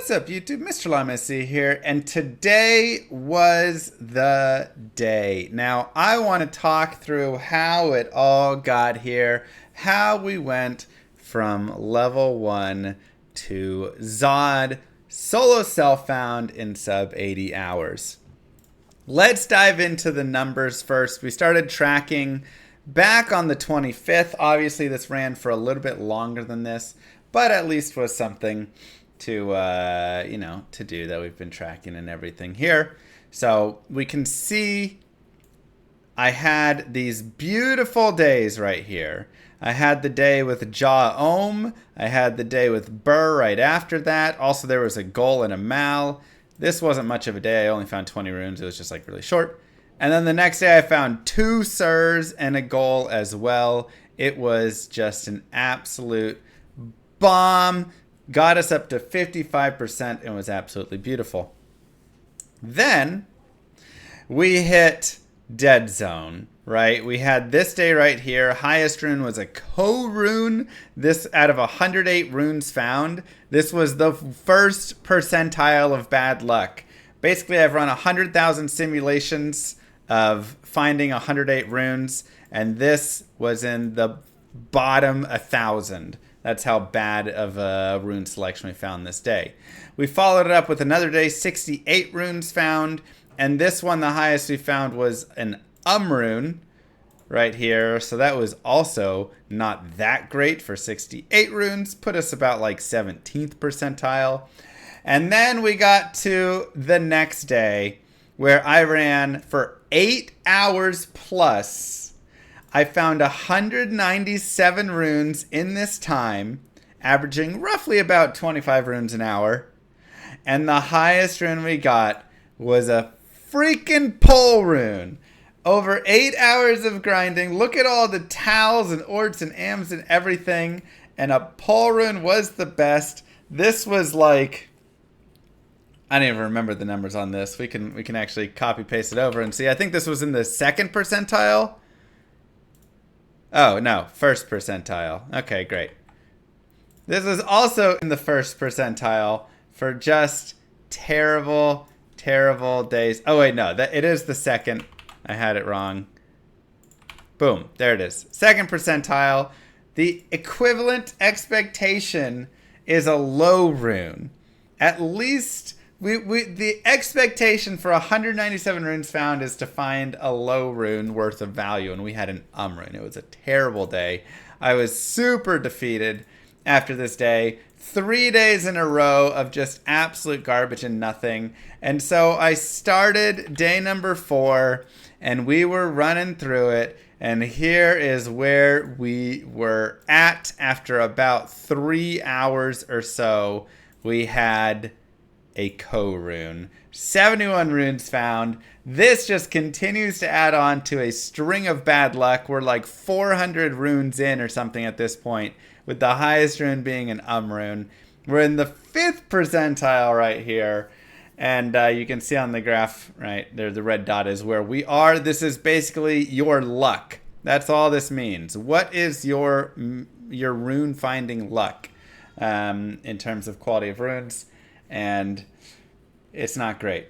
What's up, YouTube? Mr. Llama here, and today was the day. Now, I want to talk through how it all got here, how we went from level 1 to Zod solo self-found in sub 80 hours. Let's dive into the numbers first. We started tracking back on the 25th. Obviously, this ran for a little bit longer than this, but at least was something to to do that we've been tracking and everything here. So we can see I had these beautiful days right here. I had the day with Jaw Ohm. I had the day with Burr right after that. Also, there was a Goal and a Mal. This wasn't much of a day. I only found 20 runes. It was just like really short. And then the next day I found 2 Sirs and a Goal as well. It was just an absolute bomb. Got us up to 55% and was absolutely beautiful. Then we hit Dead Zone, right? We had this day right here. Highest rune was a co-rune. This, out of 108 runes found, this was the first percentile of bad luck. Basically, I've run 100,000 simulations of finding 108 runes, and this was in the bottom 1,000. That's how bad of a rune selection we found this day. We followed it up with another day, 68 runes found. And this one, the highest we found was an rune right here. So that was also not that great for 68 runes. Put us about like 17th percentile. And then we got to the next day where I ran for 8 hours plus. I found 197 runes in this time, averaging roughly about 25 runes an hour. And the highest rune we got was a freaking pole rune. Over 8 hours of grinding. Look at all the towels and orts and ams and everything. And a pole rune was the best. This was like, I don't even remember the numbers on this. We can actually copy paste it over and see. I think this was in the 2nd percentile. Oh, no, 1st percentile. Okay, great. This was also in the 1st percentile for just terrible, terrible days. Oh, wait, no, it is the 2nd. I had it wrong. Boom, there it is. 2nd percentile. The equivalent expectation is a low rune. At least the expectation for 197 runes found is to find a low rune worth of value, and we had an rune. It was a terrible day. I was super defeated after this day. 3 days in a row of just absolute garbage and nothing. And so I started day number 4, and we were running through it. And here is where we were at after about 3 hours or so. We had a co-rune. 71 runes found. This just continues to add on to a string of bad luck. We're like 400 runes in or something at this point, with the highest rune being an rune. We're in the 5th percentile right here. And you can see on the graph right there, the red dot is where we are. This is basically your luck. That's all this means. What is your rune finding luck in terms of quality of runes? And it's not great.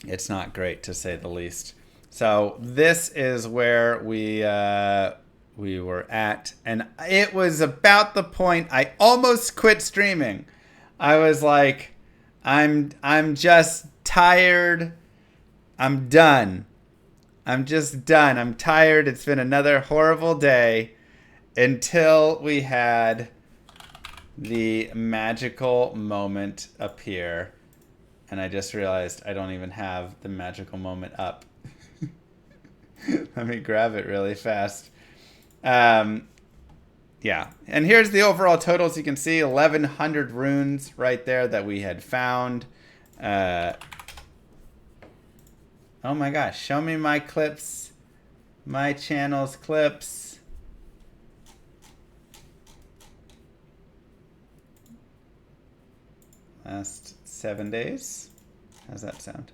It's not great, to say the least. So this is where we were at, and it was about the point I almost quit streaming. I was like, I'm just tired. I'm done. I'm just done. I'm tired. It's been another horrible day, until we had the magical moment appear. And I just realized I don't even have the magical moment up. Let me grab it really fast. Yeah. And here's the overall totals. You can see 1,100 runes right there that we had found. Oh my gosh. Show me my clips. My channel's clips. Last 7 days. How's that sound?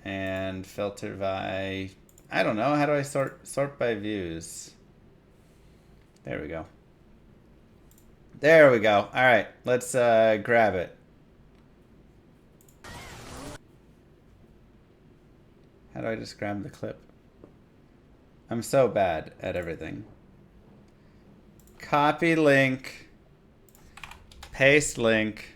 And filter by, I don't know. How do I sort by views? There we go. There we go. All right, let's grab it. How do I just grab the clip? I'm so bad at everything. Copy link. Paste link.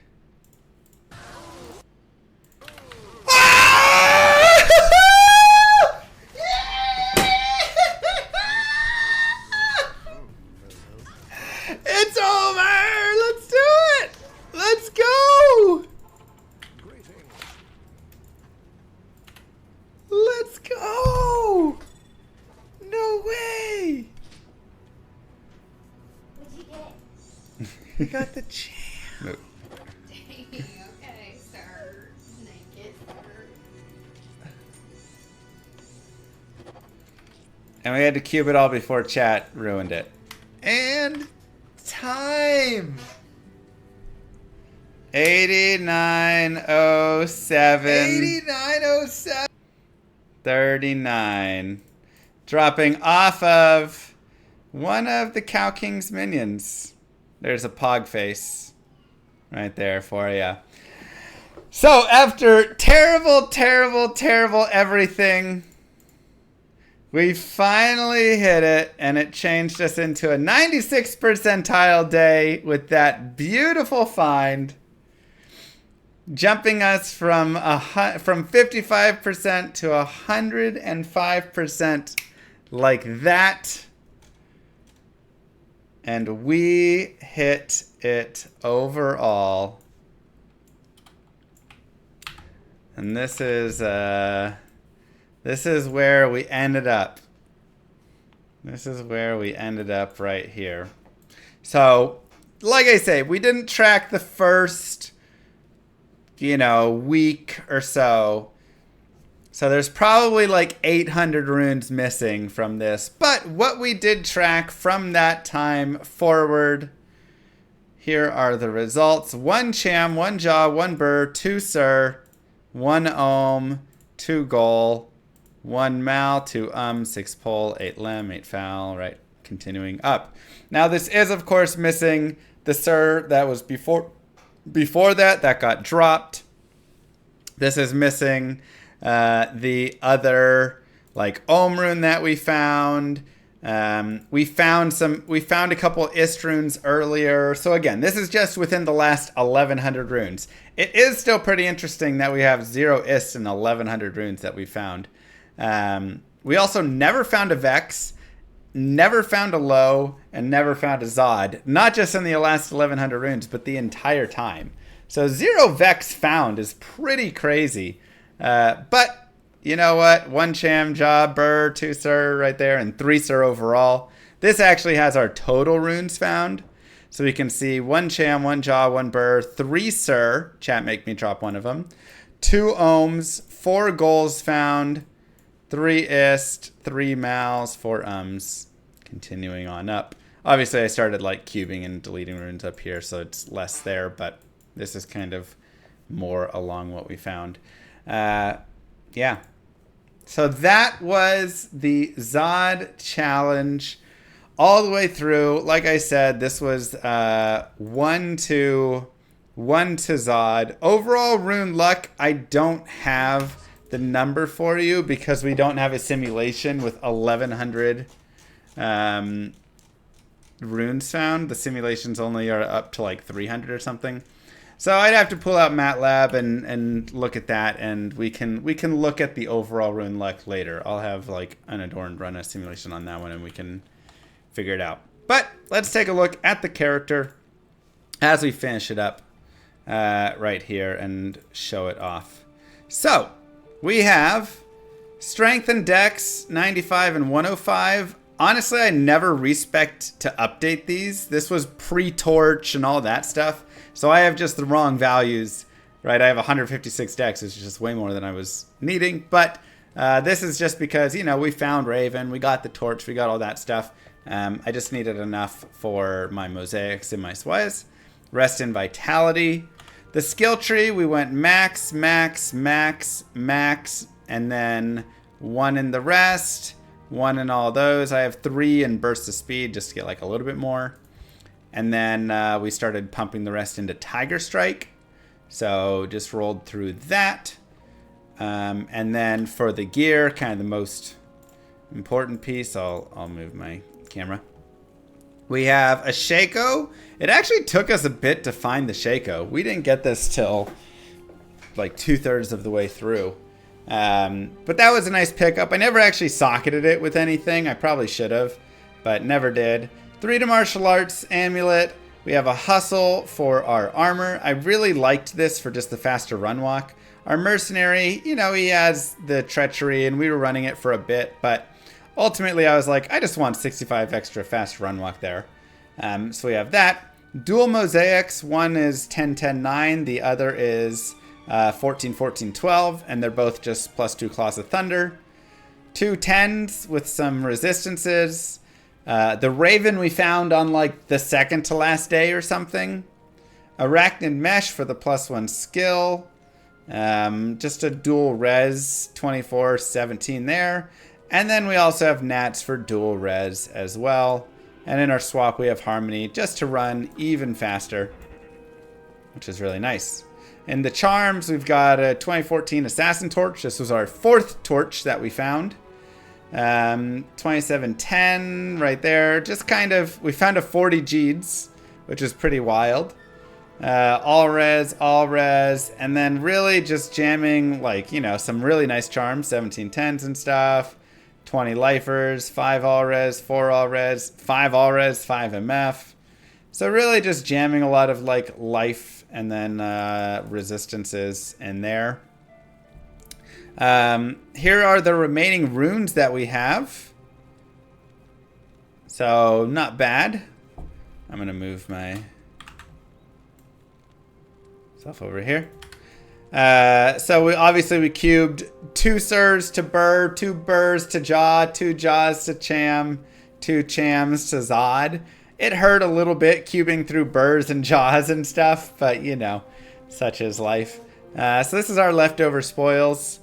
It's over! Let's do it! Let's go! Let's go! No way! What'd you get? You got the champ. Okay, sir. Naked, sir. And we had to cube it all before chat ruined it. And time! 8907. 8907. 39. Dropping off of one of the Cow King's minions. There's a pog face right there for you. So after terrible, terrible, terrible everything, we finally hit it, and it changed us into a 96th percentile day with that beautiful find, jumping us from 55% to 105% like that. And we hit it overall. And this is where we ended up. This is where we ended up right here. So, like I say, we didn't track the first, week or so. So there's probably like 800 runes missing from this. But what we did track from that time forward, here are the results. 1 Cham, 1 Jaw, 1 Burr, 2 Sir, 1 Ohm, 2 Gol, 1 Mal, 2 6 Pole, 8 Lem, 8 Foul, right? Continuing up. Now this is, of course, missing the Sir that was before that got dropped. This is missing the other Ohm rune that we found. We found a couple Ist runes earlier. So again, this is just within the last 1100 runes. It is still pretty interesting that we have 0 Ist in 1100 runes that we found. We also never found a Vex, never found a Low, and never found a Zod. Not just in the last 1100 runes, but the entire time. So 0 Vex found is pretty crazy. But you know what? 1 Cham, Jaw, Burr, 2 Sir right there, and 3 Sir overall. This actually has our total runes found. So we can see 1 Cham, 1 Jaw, 1 Burr, 3 Sir. Chat, make me drop one of them. 2 Ohms, 4 Goals found, 3 Ist, 3 Mals, 4 Ums. Continuing on up. Obviously, I started cubing and deleting runes up here, so it's less there, but this is kind of more along what we found. Yeah. So that was the Zod challenge all the way through. Like I said, this was 1 to Zod. Overall rune luck, I don't have the number for you because we don't have a simulation with 1100 runes found. The simulations only are up to 300 or something. So I'd have to pull out MATLAB and look at that, and we can look at the overall rune luck later. I'll have Unadorned run a simulation on that one, and we can figure it out. But let's take a look at the character as we finish it up right here and show it off. So we have Strength and Dex 95 and 105. Honestly, I never respect to update these. This was pre-torch and all that stuff. So I have just the wrong values, right? I have 156 Dex, which is just way more than I was needing. But this is just because, we found Raven, we got the torch, we got all that stuff. I just needed enough for my mosaics and my swaz. Rest in Vitality. The skill tree, we went max, max, max, max, and then 1 in the rest, 1 in all those. I have 3 in Burst of Speed just to get a little bit more. And then we started pumping the rest into Tiger Strike. So just rolled through that. And then for the gear, kind of the most important piece, I'll move my camera. We have a Shaco. It actually took us a bit to find the Shaco. We didn't get this till like 2/3 of the way through. But that was a nice pickup. I never actually socketed it with anything. I probably should have, but never did. 3 to martial arts amulet. We have a hustle for our armor. I really liked this for just the faster run walk. Our mercenary, you know, he has the treachery and we were running it for a bit, but ultimately I was like, I just want 65 extra fast run walk there. So we have that. Dual mosaics. One is 10-10-9. The other is 14-14-12. And they're both just +2 Claws of Thunder. 2 10s with some resistances. The Raven we found on like the second to last day or something. Arachnid Mesh for the +1 skill. Just a dual res 24-17 there. And then we also have Nats for dual res as well. And in our swap we have Harmony just to run even faster, which is really nice. In the charms we've got a 2014 Assassin Torch. This was our 4th torch that we found. 2710 right there. Just kind of, we found a 40 Jeeds, which is pretty wild. All res, and then really just jamming like, you know, some really nice charms, 1710s and stuff, 20 lifers, 5 all res, 4 all res, 5 all res, 5 MF. So really just jamming a lot of like life and then resistances in there. Here are the remaining runes that we have. So not bad. I'm gonna move my stuff over here. So we cubed 2 Sirs to Burr, 2 Burrs to Jaw, 2 Jaws to Cham, 2 Chams to Zod. It hurt a little bit cubing through Burrs and Jaws and stuff, but you know, such is life. So this is our leftover spoils.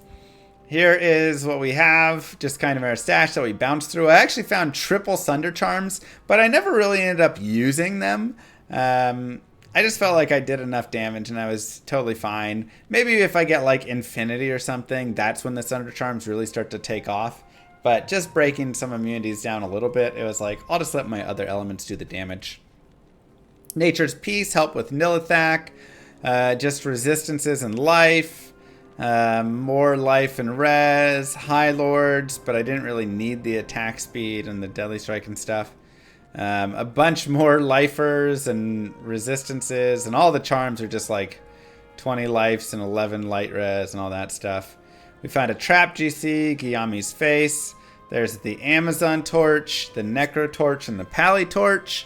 Here is what we have, just kind of our stash that we bounced through. I actually found triple Sunder Charms, but I never really ended up using them. I just felt like I did enough damage and I was totally fine. Maybe if I get like Infinity or something, that's when the Sunder Charms really start to take off. But just breaking some immunities down a little bit, it was like, I'll just let my other elements do the damage. Nature's Peace, help with Nilithak. Just resistances and life. More life and res. High Lords, but I didn't really need the attack speed and the Deadly Strike and stuff. A bunch more lifers and resistances, and all the charms are just like 20 lives and 11 light res and all that stuff. We found a Trap GC, Guillaume's Face. There's the Amazon Torch, the Necro Torch, and the Pally Torch.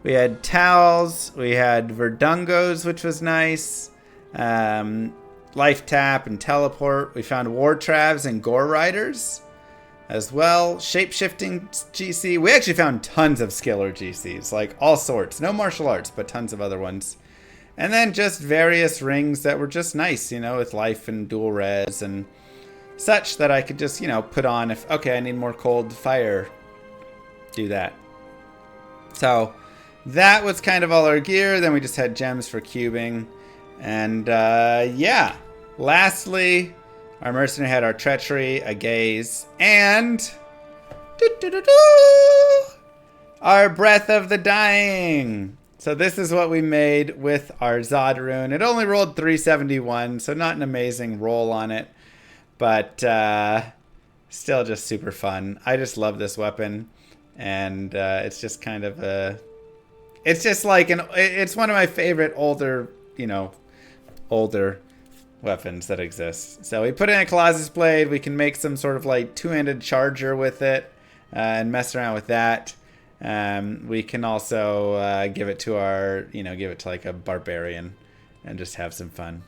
We had Towels, we had Verdungos, which was nice. Life Tap and Teleport. We found War Travs and Gore Riders as well. Shape-shifting GC. We actually found tons of skiller GCs, like all sorts. No martial arts, but tons of other ones. And then just various rings that were just nice, you know, with life and dual res and such that I could just, you know, put on if, okay, I need more cold fire. Do that. So that was kind of all our gear. Then we just had gems for cubing. And yeah, lastly, our mercenary had our treachery, a gaze, and our breath of the dying. So this is what we made with our Zod rune. It only rolled 371, so not an amazing roll on it, but still just super fun. I just love this weapon, and it's just kind of a, it's just like it's one of my favorite older, you know, older weapons that exist. So we put in a Colossus Blade. We can make some sort of like 2-handed charger with it and mess around with that. We can also give it to our, you know, give it to like a barbarian and just have some fun.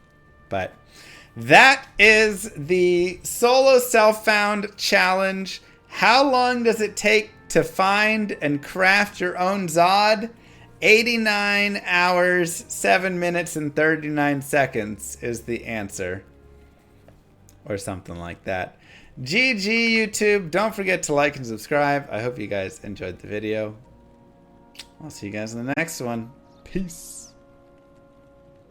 But that is the solo self-found challenge. How long does it take to find and craft your own Zod? 89 hours, 7 minutes, and 39 seconds is the answer. Or something like that. GG, YouTube. Don't forget to like and subscribe. I hope you guys enjoyed the video. I'll see you guys in the next one. Peace.